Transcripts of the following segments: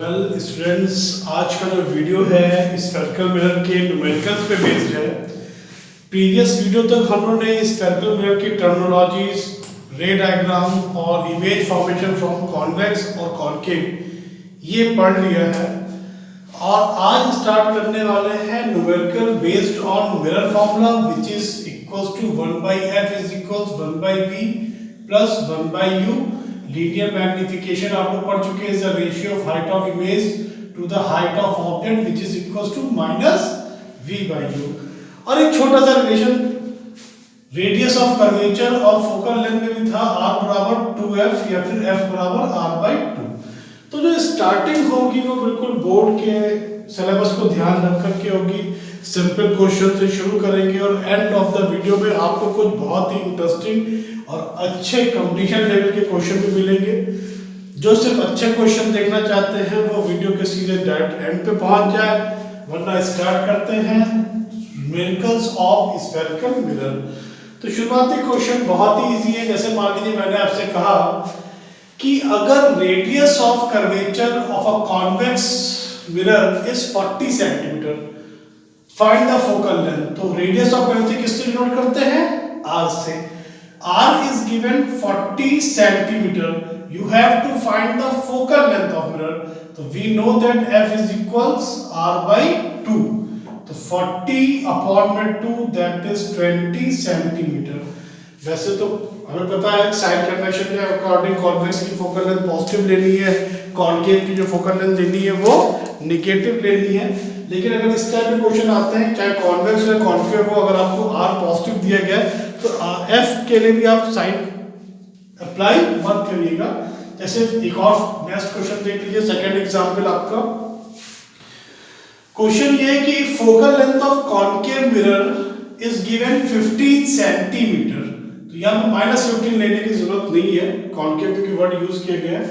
Well students, आज का जो वीडियो है स्फेरिकल मिरर के न्यूमेरिकल्स पे बेस्ड है। प्रीवियस वीडियो तक हम लोगों ने स्फेरिकल मिरर की टर्मिनोलॉजीज, रे डायग्राम और इमेज फॉर्मेशन फ्रॉम कॉन्वेक्स और कॉनकेव ये पढ़ लिया है। और आज स्टार्ट करने वाले हैं numerical based on mirror formula which is equals to 1/f is equals 1/v plus 1/u। Linear magnification आप लोग पढ़ चुके हैं, is the ratio of height of image to the height of object which is equals to -v/u। और एक छोटा सा relation radius of curvature और फोकल लेंथ में भी था, r बराबर 2f या फिर f बराबर r/2। तो जो स्टार्टिंग होगी वो बिल्कुल बोर्ड के सिलेबस को ध्यान रख करके होगी। सिंपल क्वेश्चन से शुरू करेंगे और एंड ऑफ द वीडियो में आपको कुछ बहुत ही इंटरेस्टिंग और अच्छे कंपटीशन लेवल के क्वेश्चन भी मिलेंगे। जो सिर्फ अच्छे क्वेश्चन देखना चाहते हैं वो वीडियो के सीधे डायरेक्ट एंड पे पहुंच जाए, वरना स्टार्ट करते हैं न्यूमेरिकल्स ऑफ स्फेरिकल मिरर। तो शुरुआती क्वेश्चन बहुत ही इजी है। जैसे मान लीजिए मैंने आपसे कहा कि अगर radius of curvature of a convex mirror is 40 centimetre, find the focal length. तो रेडियस ऑफ कर्वेचर किससे डिनोट करते हैं? r से। r is given 40 centimeter. You have to find the focal length of mirror. So we know that f is equals r/2. तो 40 upon में 2 that is 20 centimeter. वैसे तो हमें पता है साइन कन्वेंशन के अकॉर्डिंग कॉन्वेक्स की फोकल लेंथ पॉजिटिव लेनी है, कॉनकेव की जो फोकल लेंथ लेनी है वो नेगेटिव लेनी है। लेकिन अगर इस टाइप के क्वेश्चन आते हैं, चाहे कॉन्वेक्स या कॉनकेव हो, अगर आपको r पॉजिटिव दिया गया है तो f के लिए भी आप साइन अप्लाई मत करिएगा। जैसे एक और नेक्स्ट क्वेश्चन देख लीजिए, सेकंड एग्जांपल आपका। क्वेश्चन ये है कि focal length of concave mirror is given 15 centimetre. तो यहां पे -15 लेने की जरूरत नहीं है, कॉनकेव क्योंकि वर्ड यूज किए गए हैं।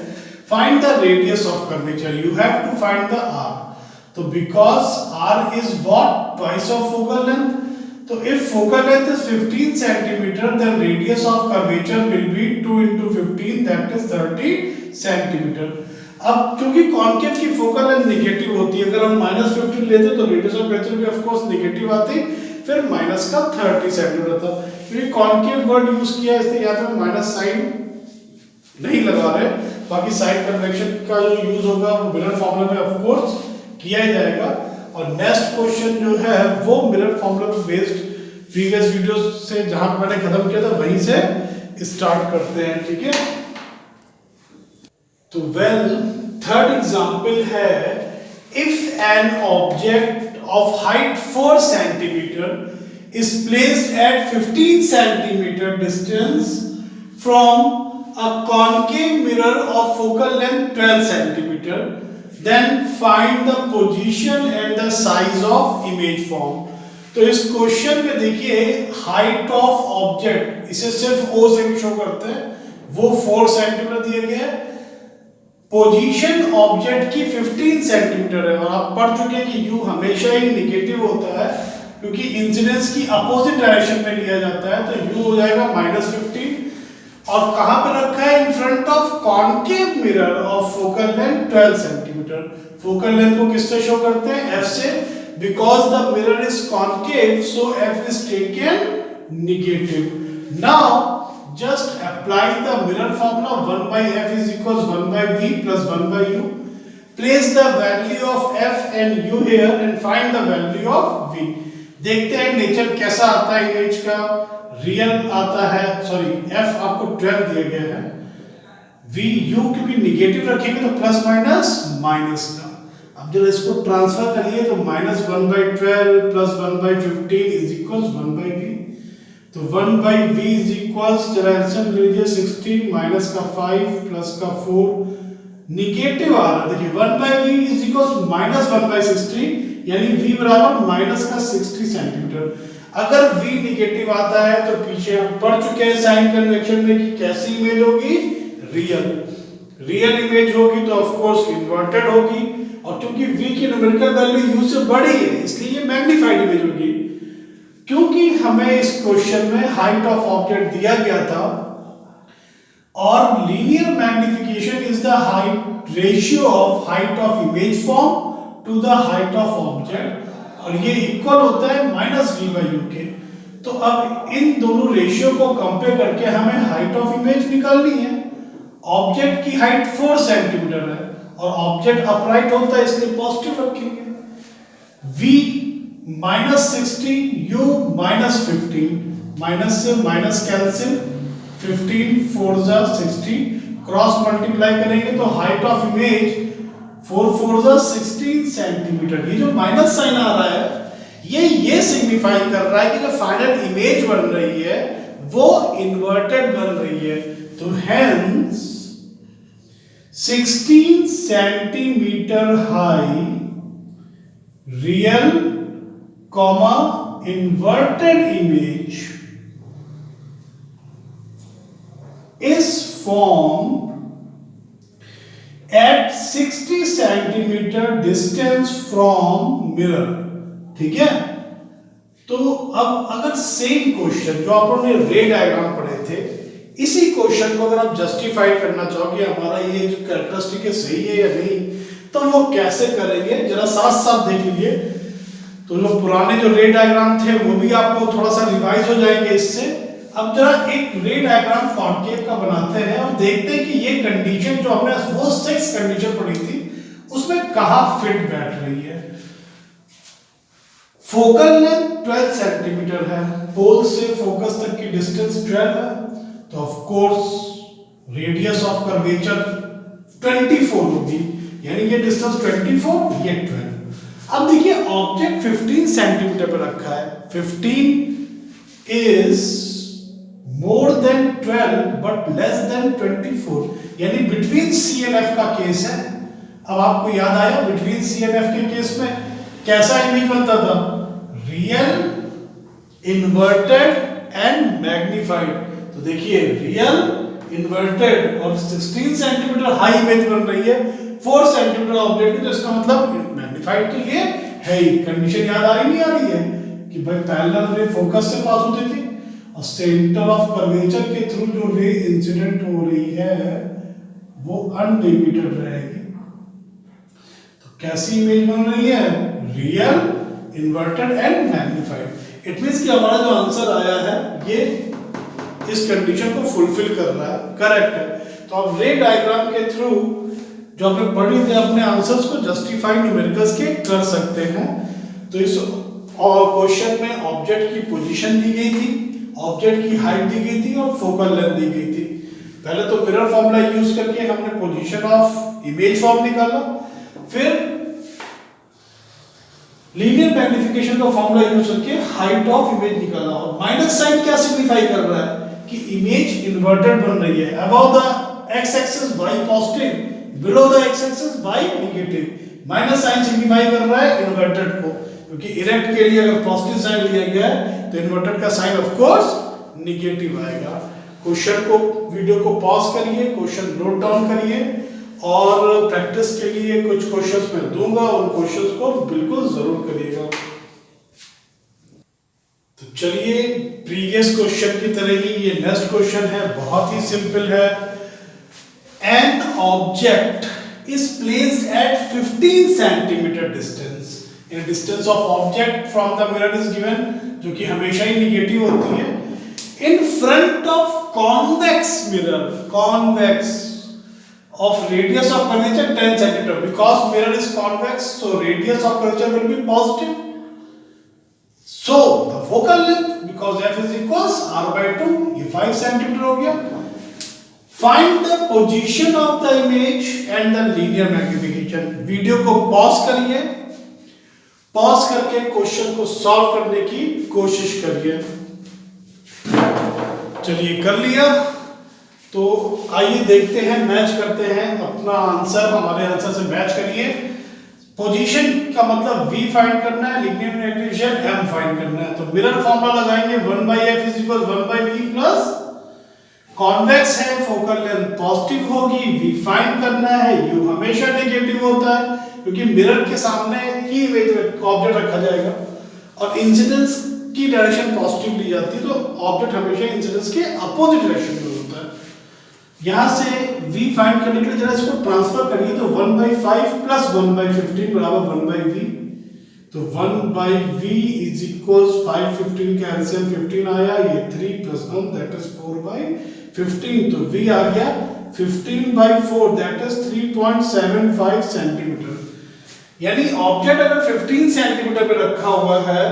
Find the radius of curvature, you have to find the r। तो because r is what? Twice of focal length. तो if focal length is 15 centimeter, then radius of curvature will be 2 into 15, that is 30 centimeter. अब क्योंकि concave की focal length negative होती है, अगर हम -15 लेते तो रेडियस ऑफ कर्वेचर भी ऑफ कोर्स नेगेटिव आती, फिर माइनस का 30 सेंटीमीटर था। क्योंकि कॉनकेव वर्ड यूज किया इसलिए यहाँ पे माइनस साइन नहीं लगा रहे। बाकी साइन कन्वेंशन का जो यूज होगा वो मिरर फॉर्मूला में ऑफ कोर्स किया ही जाएगा। और नेक्स्ट क्वेश्चन जो है वो मिरर फॉर्मूला पे बेस्ड प्रीवियस वीडियो से जहां पे मैंने खत्म किया था वहीं से स्टार्ट करते हैं, ठीक है। तो वेल थर्ड एग्जांपल है, if an object of height 4 centimetre is placed at 15 centimetre distance from a concave mirror of focal length 12 centimetre, then find the position and the size of image form। तो इस question में देखिए height of object, इसे सिर्फ O से भी show करते हैं, वो 4 सेंटीमीटर दिया गया है। पोजीशन ऑब्जेक्ट की 15 सेंटीमीटर है। और आप पढ़ चुके हैं कि U हमेशा ही नेगेटिव होता है क्योंकि इंसिडेंस की अपोजिट डायरेक्शन में लिया जाता है, तो U हो जाएगा -15। और कहां पे रखा है? In front of concave mirror of focal length 12 centimetre. Focal length को किससे शो करते हैं? f से। Because the mirror is concave so f is taken negative. Now just apply the mirror formula 1/f is equals 1/v plus 1/u। Place the value of f and u here and find the value of v। देखते हैं nature कैसा आता है image का। Real आता है, sorry f आपको 12 दिया गया है, v u क्योंकि नेगेटिव रखेंगे तो प्लस माइनस माइनस का। अब जब इसको ट्रांसफर करिए तो -1/12 प्लस 1/15 इज इक्वल्स 1/v। तो 1/v इज इक्वल्स, जरा आंसर लीजिए, 16 माइनस का 5 प्लस का 4, नेगेटिव आ रहा है। देखिए 1/v इज इक्वल्स -1/60 यानी v बराबर माइनस का 60 सेंटीमीटर। अगर v नेगेटिव आता है तो पीछे हम पढ़ चुके हैं साइन कन्वेंशन में कि कैसी इमेज होगी? रियल इमेज होगी तो ऑफ कोर्स इन्वर्टेड होगी। और क्योंकि v की न्यूमेरिकल वैल्यू u से बड़ी है इसलिए ये मैग्नीफाइड इमेज होगी। क्योंकि हमें इस क्वेश्चन में हाइट ऑफ ऑब्जेक्ट दिया गया था और linear magnification is the height ratio of height of image form to the height of object, और ये इक्वल होता है -v/u के। तो अब इन दोनों रेशियो को कंपेयर करके हमें हाइट ऑफ इमेज निकालनी है। ऑब्जेक्ट की हाइट 4 सेंटीमीटर है और ऑब्जेक्ट अपराइट होता है, इसलिए पॉजिटिव रखेंगे। v -60, u -15, माइनस से माइनस कैंसिल, 15 4 जा 60, क्रॉस मल्टीप्लाई करेंगे तो हाइट ऑफ इमेज 4 4 जा 16 सेंटीमीटर। ये जो माइनस साइन आ रहा है ये सिग्निफाई कर रहा है कि जो फाइनल इमेज बन रही है वो इन्वर्टेड बन रही है। तो hence 16 centimetre high real comma inverted image is formed at 60 centimeter distance from mirror। ठीक है, तो अब अगर सेम क्वेश्चन जो आपने रे डायग्राम पढ़े थे, इसी क्वेश्चन को अगर आप जस्टिफाई करना चाहोगे हमारा ये जो कैरेक्टरिस्टिक है सही है या नहीं, तो वो कैसे करेंगे जरा साथ साथ देख लीजिए। तो जो पुराने जो रे डायग्राम थे वो भी आपको थोड़ा सा रिवाइज हो जाएंगे इससे। अब जरा एक रे डायग्राम कॉन्केव का बनाते हैं और देखते हैं कि ये कंडीशन जो हमने वो 6 कंडीशन पढ़ी थी उसमें कहां फिट बैठ रही है। फोकल लेंथ 12 सेंटीमीटर है, पोल से फोकस तक की डिस्टेंस 12 है, तो of course radius of curvature 24 होगी, यानी ये डिस्टेंस 24, ये 12। अब देखिए ऑब्जेक्ट 15 सेंटीमीटर पर रखा है, 15 is more than 12 but less than 24, यानी बिटवीन सी एंड एफ का केस है। अब आपको याद आया बिटवीन सी एंड एफ के केस में कैसा इमेज बनता था, रियल, इन्वर्टेड एंड मैग्नीफाइड। तो देखिए रियल, इन्वर्टेड और 16 सेंटीमीटर हाई इमेज बन रही है 4 सेंटीमीटर ऑब्जेक्ट की, तो इसका मतलब मैग्नीफाइड तो ये है ही। कंडीशन याद आ रही नहीं आ रही है कि भाई पैरेलल रे फोकस से पास होती थी और सेंटर ऑफ कर्वेचर के थ्रू जो रे इंसिडेंट हो रही है वो अनडिविडेड रहेगी। तो कैसी इमेज बन रही है, real, inverted and magnified. It means कि हमारा जो आंसर आया है ये इस कंडीशन को फुलफिल कर रहा है, करेक्ट है। तो अब रे डायग्राम के थ्रू जो आपने पढ़ी थी अपने आंसर्स को जस्टिफाई न्यूमेरिकल्स के कर सकते हैं। तो इस क्वेश्चन में ऑब्जेक्ट की पोजीशन दी गई थी, ऑब्जेक्ट की हाइट दी गई थी और फोकल लेंथ दी गई थी। पहले तो मिरर फॉर्मूला यूज करके हमने पोजीशन ऑफ इमेज फॉर्म निकाला, फिर लीनियर मैग्निफिकेशन का फॉर्मूला यूज करके हाइट ऑफ इमेज निकाला। और माइनस साइन क्या सिग्निफाई कर रहा है कि इमेज इन्वर्टेड बन रही है, above the X axis y positive, below the X axis y negative. Minus sign signify कर रहा है इन्वर्टेड को, क्योंकि इरेक्ट के लिए अगर पॉजिटिव साइन लिया गया है तो इन्वर्टेड का साइन ऑफ कोर्स नेगेटिव आएगा। क्वेश्चन को, वीडियो को पॉज करिए, क्वेश्चन नोट डाउन करिए और प्रैक्टिस के लिए कुछ क्वेश्चंस मैं दूंगा, उन क्वेश्चंस को बिल्कुल जरूर करिएगा। तो चलिए प्रीवियस क्वेश्चन की तरह ही ये नेक्स्ट क्वेश्चन है, बहुत ही सिंपल है। An object is placed at 15 centimeter distance. In distance of object from the mirror is given, जो कि हमेशा ही निगेटिव होती है, in front of convex mirror, convex of radius of curvature 10 centimeter. Because mirror is convex, so radius of curvature will be positive. So the focal length, because f is equals r/2, ये 5 centimeter हो गया। Find the position of the image and the linear magnification. Video को pause करिए, pause करके question को solve करने की कोशिश करिए। चलिए कर लिया, तो आइए देखते हैं, मैच करते हैं अपना आंसर, हमारे आंसर से मैच करिए। पोजीशन का मतलब v फाइंड करना है, लीनियर मैग्निफिकेशन m फाइंड करना है। तो मिरर फॉर्मूला लगाएंगे 1/f = 1/v प्लस कॉन्वेक्स है, फोकल लेंथ पॉजिटिव होगी, v फाइंड करना है, u हमेशा नेगेटिव होता है क्योंकि मिरर के सामने ही इमेज ऑब्जेक्ट रखा जाएगा और इंसिडेंस की डायरेक्शन पॉजिटिव ली जाती है, तो ऑब्जेक्ट हमेशा इंसिडेंस के अपोजिट डायरेक्शन में होता है। यहां से v फाइंड करने के लिए जरा इसको ट्रांसफर करिए, तो 1/5 प्लस 1/15 बराबर 1/v। तो 1/v इज इक्वल्स 5 15 का एलसीएम 15 आया, ये 3 प्लस 1 दैट इज 4/15। तो v आ गया 15/4 दैट इज 3.75 सेंटीमीटर। यानी ऑब्जेक्ट अगर 15 सेंटीमीटर पे रखा हुआ है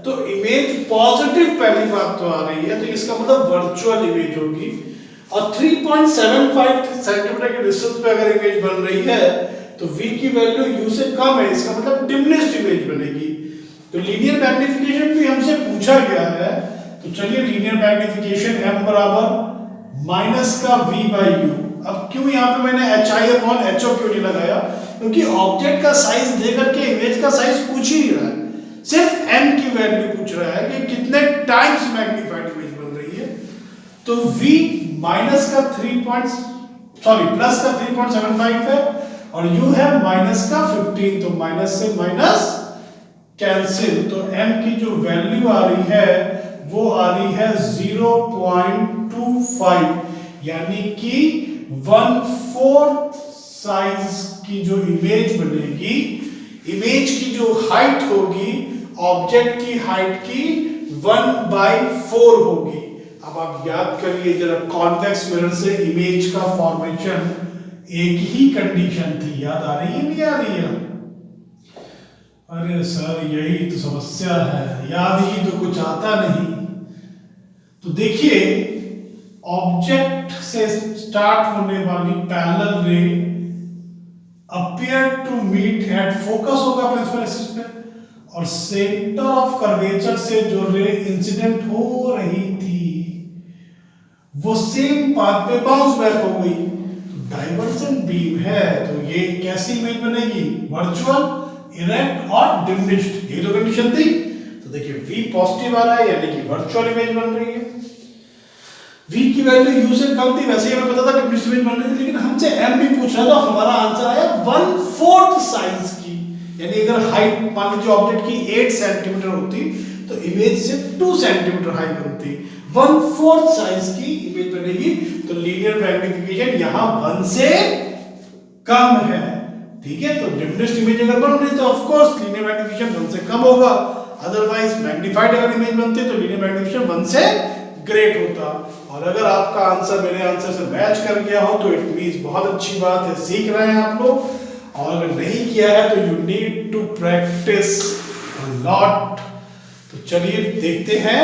तो इमेज पॉजिटिव पहली बात तो आ रही है, तो इसका मतलब वर्चुअल इमेज होगी। और 3.75 सेंटीमीटर के डिस्टेंस पे अगर इमेज बन रही है तो v की वैल्यू u से कम है, इसका मतलब डिमिनिश्ड इमेज बनेगी। तो लीनियर मैग्नीफिकेशन भी हमसे पूछा गया है, तो चलिए लीनियर मैग्नीफिकेशन m बराबर माइनस का v/u। अब क्यों यहाँ पे मैंने hi/ho क्यों नहीं लगाया, क्योंकि ऑब्जेक्ट का साइज देकर के इमेज का साइज पूछ ही नहीं रहा है, सिर्फ m की वैल्यू पूछ रहा है कि कितने टाइम्स मैग्नीफाइड इमेज बन रही है। तो v माइनस का प्लस का 3.75 है और u है माइनस का 15, तो माइनस से माइनस कैंसिल, तो m की जो वैल्यू आ रही है वो आ रही है 0.25, यानी कि 1/4 साइज की जो इमेज बनेगी, इमेज की जो हाइट होगी ऑब्जेक्ट की हाइट की 1/4 होगी। अब आप याद करिए जरा, कॉन्वेक्स मिरर से इमेज का फॉर्मेशन एक ही कंडीशन थी, याद आ रही है नहीं आ रही है? अरे सर यही तो समस्या है, याद ही तो कुछ आता नहीं। तो देखिए ऑब्जेक्ट से स्टार्ट होने वाली parallel ray appear to meet at focus होगा प्रिंसिपल एक्सिस पे, और सेंटर ऑफ कर्वेचर से जो रे इंसिडेंट हो रही थी वो सेम पाथ पे बाउंस बैक हो गई। तो डाइवर्जेंट बीम है, तो ये कैसी इमेज बनेगी? वर्चुअल, इरेक्ट और डिमिनिश्ड, ये तो कंडीशन थी। तो देखिए v पॉजिटिव आ रहा है, यानी कि वर्चुअल इमेज बन रही है। v की वैल्यू u से कम थी, वैसे ही हमें पता था डिमिनिश्ड इमेज बन रही थी, लेकिन हमसे m भी पूछ रहा था, हमारा आंसर आया 1/4 साइज की। यानी अगर हाइट मान लीजिए ऑब्जेक्ट की 8 सेंटीमीटर होती तो इमेज से 2 सेंटीमीटर हाइट बनती, 1/4 साइज की इमेज बनेगी। तो लीनियर मैग्नीफिकेशन यहां 1 से कम है, ठीक है। तो डिमिनिश्ड इमेज अगर बन रही तो ऑफ कोर्स लीनियर मैग्नीफिकेशन 1 से कम होगा, अदरवाइज मैग्नीफाइड अगर इमेज बनती तो लीनियर मैग्नीफिकेशन 1 से ग्रेट होता। और अगर आपका आंसर मेरे आंसर से मैच कर गया हो तो इट मींस बहुत अच्छी बात है, सीख रहे हैं आप लोग। और अगर नहीं किया है तो you need to practice a lot. तो चलिए देखते हैं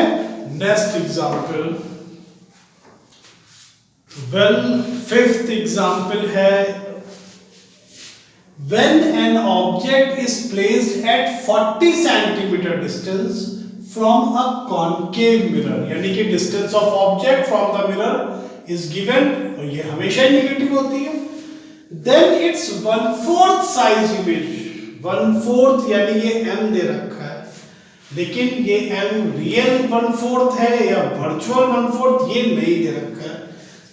next example. Well, fifth example है when an object is placed at 40 centimeter distance from a concave mirror, यानी कि distance of object from the mirror is given, और ये हमेशा ही नेगेटिव होती है, then its 1/4 size image, 1/4 यानी ये m दे रखा है, लेकिन ये m रियल 1/4 है या वर्चुअल 1/4 ये नहीं दे रखा है।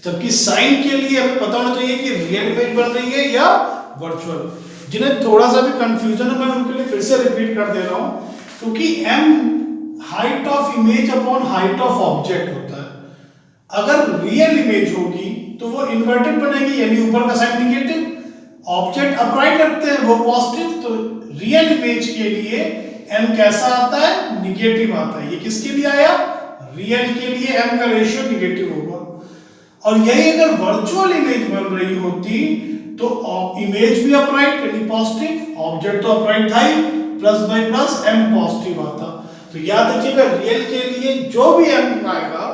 जबकि साइन के लिए हमें पता होना चाहिए कि रियल इमेज बन रही है या वर्चुअल। जिन्हें थोड़ा सा भी कंफ्यूजन है मैं उनके लिए फिर से रिपीट कर दे रहा हूं, क्योंकि m height of image upon height of object होता है। अगर रियल इमेज होगी तो वो इन्वर्टेड बनेगी, यानी ऊपर का साइन निगेटिव, ऑब्जेक्ट अपराइट रखते हैं वो पॉजिटिव, तो रियल इमेज के लिए m कैसा आता है? निगेटिव आता है। ये किसके लिए आया? रियल के लिए m का रेशियो निगेटिव होगा। और यही अगर वर्चुअल इमेज बन रही होती तो इमेज भी अपराइट यानी पॉजिटिव, ऑब्जेक्ट तो अपराइट था ही, plus by plus m positive आता। तो याद रखिएगा रियल के लिए जो भी m आएगा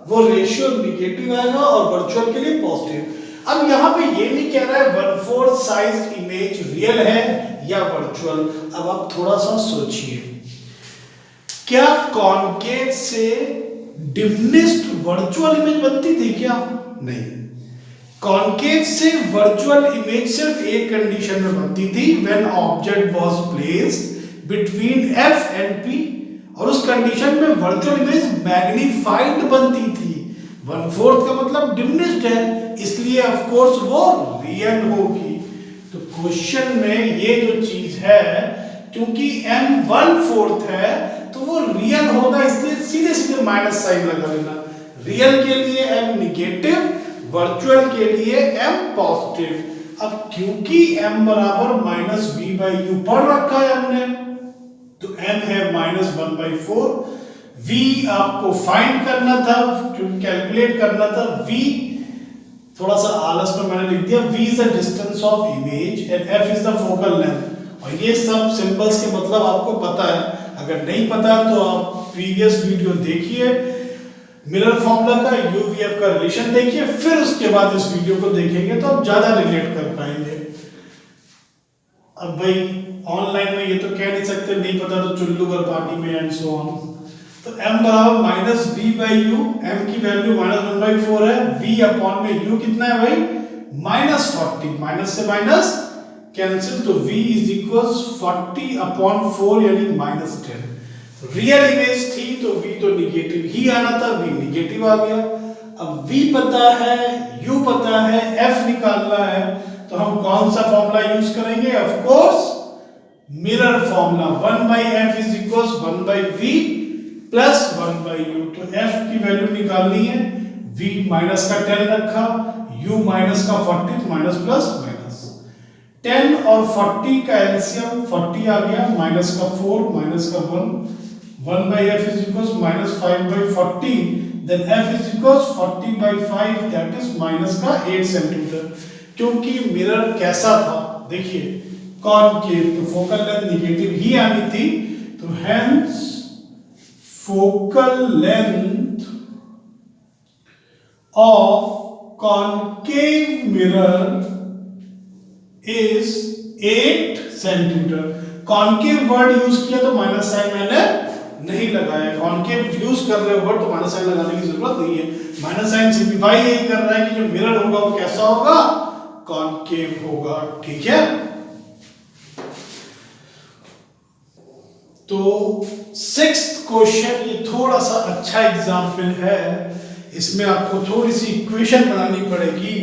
वो रेशियो निगेटिव आएगा और वर्चुअल के लिए पॉजिटिव। अब यहाँ पे ये नहीं कह रहा है 1/4 साइज इमेज रियल है या वर्चुअल। अब आप थोड़ा सा सोचिए, क्या कॉन्केव से डिमिनिश्ड वर्चुअल इमेज बनती थी क्या? नहीं, कॉन्केव से वर्चुअल इमेज सिर्फ एक कंडीशन में बनती थी, when object was placed between f and p, और उस कंडीशन में वर्चुअल इमेज मैग्नीफाइड बनती थी। 1/4 का मतलब डिमिनिश्ड है, इसलिए ऑफ कोर्स वो रियल होगी। तो क्वेश्चन में ये जो चीज है, क्योंकि m 1/4 है तो वो रियल होगा, इसलिए सीधे सीधे माइनस साइन लगा लेना। रियल के लिए m निगेटिव, वर्चुअल के लिए m पॉजिटिव। अब क्योंकि m बराबर माइनस वी बाई यू पढ़ रखा है हमने, तो m है माइनस 1/4। v आपको फाइंड करना था, कैलकुलेट करना था। v थोड़ा सा आलस में मैंने लिख दिया, v is the distance of image and f is the focal length. और ये सब सिंबल्स के मतलब आपको पता है, अगर नहीं पता तो आप प्रीवियस वीडियो देखिए, मिरर फॉर्मूला का यूवीएफ का रिलेशन देखिए, फिर उसके बाद इस वीडियो को देखेंगे तो आप ज्यादा रिलेट कर पाएंगे। अब भाई ऑनलाइन में ये तो कह नहीं सकते नहीं पता तो चुल्लू कर पार्टी में एंड सो ऑन। तो m बराबर minus V by U, m की वैल्यू माइनस 1/4 है, v अपॉन में u कितना है भाई माइनस 40, माइनस से माइनस कैंसिल, तो v इज इक्वल 40 अपॉन 4 यानी माइनस 10। रियल इमेज थी तो v तो निगेटिव ही आना था, v निगेटिव आ गया। अब v पता है, u पता है, f निकालना है, तो हम कौन सा फॉर्मूला यूज करेंगे? Of course mirror formula, 1/f is equals 1/v plus 1/u। तो f की वैल्यू निकालनी है, v माइनस का 10 रखा, u माइनस का 40, माइनस प्लस माइनस 10 और 40 का एलसीएम 40 आ गया, माइनस का 4 माइनस का 1/f is equals minus 5/40, then f is equals 40/5, that is minus का 8 सेंटीमीटर। क्योंकि मिरर कैसा था देखिए, कॉनकेव, तो फोकल लेंथ निगेटिव ही आनी थी, तो hence focal length of concave mirror is 8 centimetre. Concave word use किया तो माइनस साइन मैंने नहीं लगाया, कॉनकेव यूज कर रहे हो वर्ड तो माइनस साइन लगाने की जरूरत नहीं है। माइनस साइन सिंपलीफाई यही कर रहा है कि जो मिरर होगा वो कैसा होगा, कॉनकेव होगा, ठीक है। तो 6th क्वेश्चन ये थोड़ा सा अच्छा एग्जाम्पल है, इसमें आपको थोड़ी सी इक्वेशन बनानी पड़ेगी।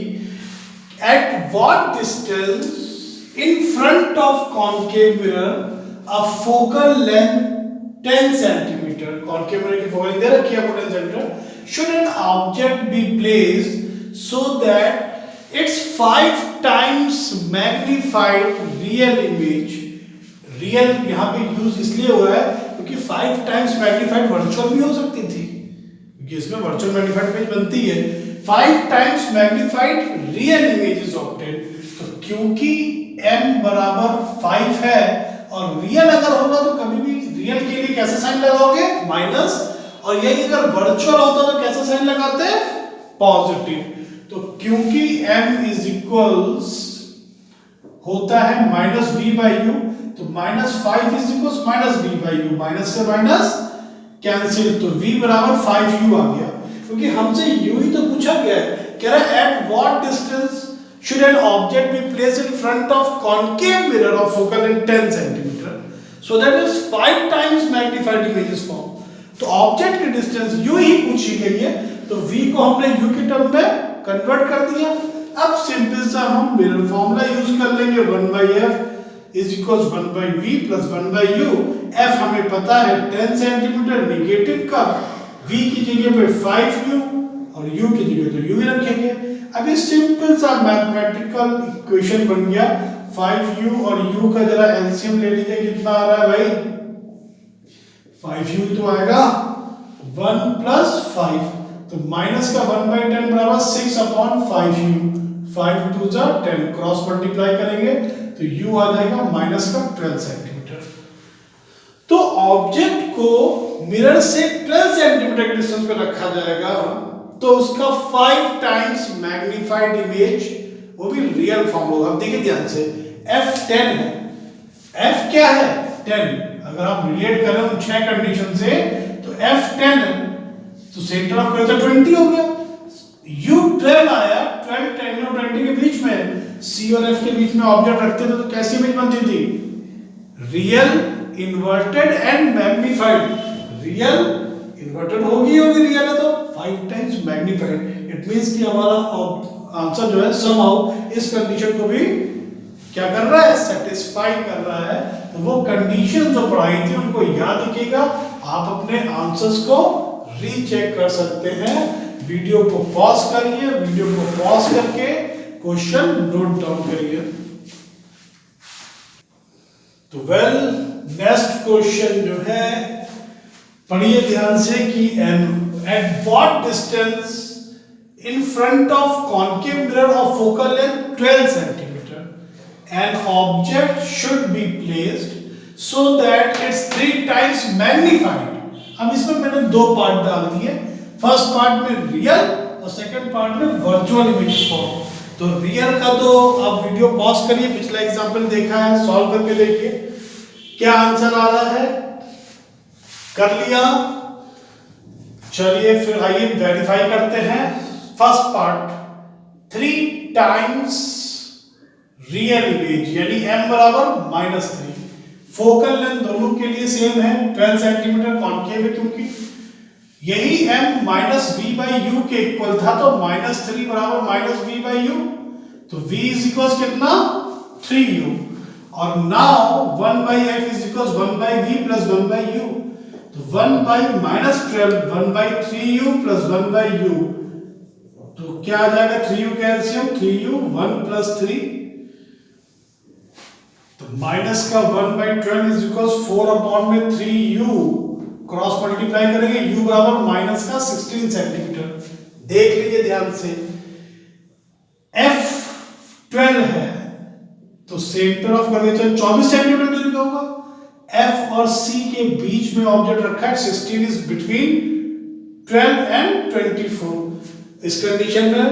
At what distance in front of concave mirror a focal length 10 centimetre, concave mirror की फोकल दे रखी है 10 centimetre, should an object be placed so that its 5 times magnified real image, real यहाँ पे यूज इसलिए हुआ है क्योंकि 5 टाइम्स मैग्नीफाइड वर्चुअल भी हो सकती थी, क्योंकि इसमें वर्चुअल मैग्नीफाइड इमेज बनती है। 5 times magnified real image is obtained, तो क्योंकि m बराबर 5 है और रियल अगर होगा तो कभी भी रियल के लिए कैसा साइन लगाओगे, माइनस, और यही अगर वर्चुअल होता तो कैसा साइन लगाते, पॉजिटिव। तो क्योंकि m इज इक्वल्स होता है माइनस v बाई यू, तो minus 5 is equals minus v by you, minus से माइनस कैंसिल, तो v बराबर 5u आ गया। क्योंकि हमसे u ही तो पूछा गया है, कह रहा है at what distance should an object be placed in front of concave mirror of focal length 10 centimeter so that is 5 times magnified image is formed। तो ऑब्जेक्ट की डिस्टेंस u ही पूछी गई है, तो v को हमने u के टर्म में कन्वर्ट कर दिया। अब सिंपल सा हम मिरर फॉर्मूला यूज कर लेंगे, 1/f is equals 1/v plus 1/u। f हमें पता है 10 सेंटीमीटर निगेटिव का, v की जगह पे 5u और u की जगह तो u ही रखेंगे। अभी सिंपल सा मैथमेटिकल इक्वेशन बन गया, 5u और u का जरा एलसीएम ले लीजिए, कितना आ रहा है भाई, 5u तो आएगा 1 प्लस 5, तो माइनस का 1/10 बराबर 6 अपॉन 5u, 5 2 जा 10, क्रॉस मल्टीप्लाई करेंगे तो u आ जाएगा माइनस का 12 सेंटीमीटर। तो ऑब्जेक्ट को मिरर से 12 सेंटीमीटर के डिस्टेंस पे रखा जाएगा, तो उसका 5 टाइम्स मैग्नीफाइड इमेज, वो भी रियल फॉर्म होगा। अब देखिए ध्यान से, f 10 है, f क्या है 10, अगर आप रिलेट करें उन 6 कंडीशन से तो f 10 है, तो सेंटर ऑफ कर्वेचर 20 हो गया। u 12 आया, 12 10 और 20 के बीच में, c और f के बीच में ऑब्जेक्ट रखते थे तो कैसी इमेज बनती थी, real, inverted and magnified. Real inverted होगी रियल है तो 5 टाइम्स मैग्नीफाइड, इट मींस कि हमारा आंसर जो है समहाउ इस कंडीशन को भी क्या कर रहा है, सेटिस्फाई कर रहा है। तो वो कंडीशन जो पढ़ाई थी उनको याद रखिएगा, आप अपने आंसर्स को रीचेक कर सकते हैं। वीडियो को पॉज करिए, वीडियो को पॉज करके क्वेश्चन नोट डाउन करिए। तो नेक्स्ट क्वेश्चन जो है पढ़िए ध्यान से कि at what distance in front of concave mirror of focal length 12 centimeter an object should be placed so that it's 3 times magnified। अब इसमें मैंने दो पार्ट डाल दिए, फर्स्ट पार्ट में रियल और सेकंड पार्ट में वर्चुअल इमेज फॉर्म। तो रियल का तो आप वीडियो पॉज करिए, पिछला एग्जांपल देखा है, सॉल्व करके देखिए क्या आंसर आ रहा है। कर लिया, चलिए फिर आइए वेरीफाई करते हैं। First part 3 times real image यानी m बराबर -3। फोकल लेंथ दोनों के लिए सेम है, 12 सेंटीमीटर कॉन्केव है क्योंकि यही m minus v by you के इक्वल था, तो -3 बराबर माइनस v बाई यू, तो v इज इक्वल कितना 3u। और now 1 by f is equal 1 by v plus 1 by u, तो 1 by -12 1 by 3u plus 1 by u, तो क्या आ जाएगा 3u कैल्शियम 3u 1 प्लस 3, तो माइनस का 1 बाई 12 इज इक्वल 4 अपॉन में 3u, क्रॉस मल्टीप्लाई करेंगे u बराबर माइनस का 16 सेंटीमीटर। देख लीजिए ध्यान से, f 12 है तो सेंटर ऑफ कर्वेचर 24 सेंटीमीटर दूरी पे होगा। f और c के बीच में ऑब्जेक्ट रखा है, 16 इज बिटवीन 12 एंड 24। इस कंडीशन में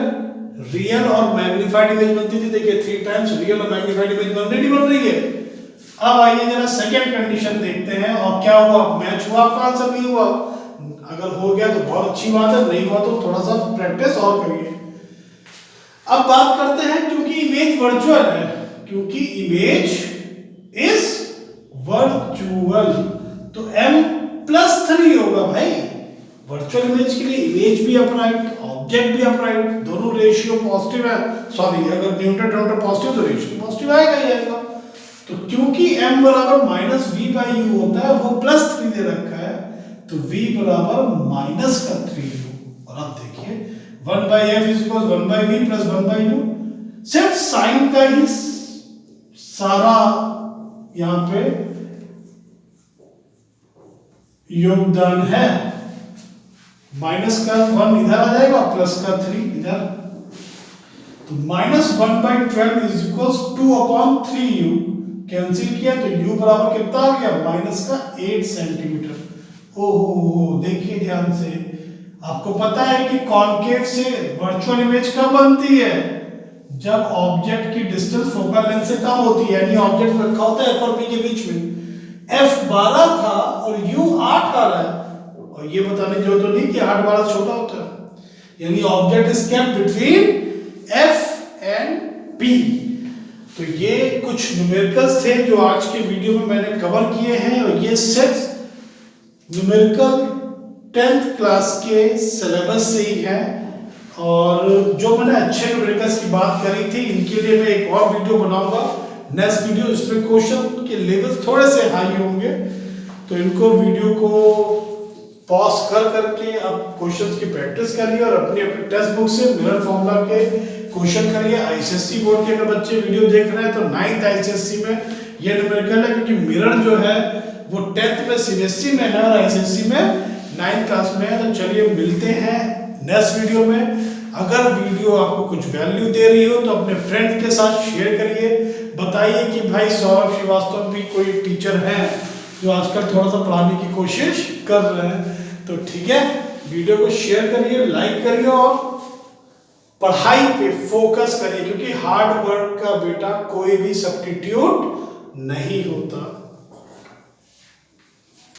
रियल और मैग्नीफाइड इमेज बनती थी, देखिए 3 टाइम्स रियल और मैग्नीफाइड इमेज बन रही है। अब आइए जरा सेकंड कंडीशन देखते हैं और क्या हुआ, मैच हुआ आपका आंसर नहीं हुआ। अगर हो गया तो बहुत अच्छी बात है, नहीं हुआ तो थोड़ा सा प्रैक्टिस और करिए। अब बात करते हैं क्योंकि इमेज वर्चुअल है, क्योंकि इमेज इज वर्चुअल तो m+3 होगा भाई। वर्चुअल इमेज के लिए इमेज भी अपराइट, ऑब्जेक्ट भी अपराइट, दोनों रेशियो पॉजिटिव है, सॉरी अगर न्यूमरेटर पॉजिटिव तो रेशियो पॉजिटिव आएगा ही आएगा। तो क्योंकि m बराबर -v बाई u होता है, वो +3 दे रखा है, तो v बराबर -3u। और अब देखिए 1 by f is equal 1 by v plus 1 by u, सिर्फ साइन का ही सारा यहां पे योगदान है। माइनस का 1 इधर आ जाएगा, प्लस का 3 इधर, तो -1 by 12 is equal 2 upon 3u, cancel किया तो u बराबर कितना आ गया, माइनस का 8 सेंटीमीटर। ओहो देखिए ध्यान से, आपको पता है कि कॉन्केव से वर्चुअल इमेज कब बनती है, जब ऑब्जेक्ट की डिस्टेंस फोकल लेंथ से कम होती है, यानी ऑब्जेक्ट रखा होता है f और p के बीच में, f 12 था और u 8 आ रहा है, और ये बताने की जरूरत नहीं कि 8 12 छोटा होता है, यानी object is kept between f and p। तो ये कुछ न्यूमेरिकल्स थे जो आज के वीडियो में मैंने कवर किए हैं, और ये सिर्फ न्यूमेरिकल 10th क्लास के सिलेबस से ही है। और जो मैंने अच्छे न्यूमेरिकल्स की बात करी थी, इनके लिए मैं एक और वीडियो बनाऊंगा, नेक्स्ट वीडियो, इसमें क्वेश्चन के लेवल थोड़े से हाई होंगे, तो इनको वीडियो को पॉज करके आप क्वेश्चंस की प्रैक्टिस करिए और अपनी अपनी टेक्स्ट बुक से मिरर फॉर्मूला के क्वेश्चन करिए। आईसीएससी बोर्ड के अगर बच्चे वीडियो देख रहे हैं तो 9th आईसीएससी में ये न्यूमेरिकल है, क्योंकि मिरर जो है वो 10th में सीबीएसई में है और आईसीएससी में 9th क्लास में है। तो चलिए मिलते हैं नेक्स्ट वीडियो में। अगर वीडियो आपको कुछ वैल्यू दे रही हो तो अपने फ्रेंड के साथ शेयर करिए, बताइए कि भाई सौरभ श्रीवास्तव भी कोई टीचर हैं जो आजकल थोड़ा सा पढ़ाने की कोशिश कर रहे हैं। तो ठीक है, वीडियो को शेयर करिए, लाइक करिए और पढ़ाई पे फोकस करिए, क्योंकि हार्ड वर्क का बेटा कोई भी सब्स्टिट्यूट नहीं होता।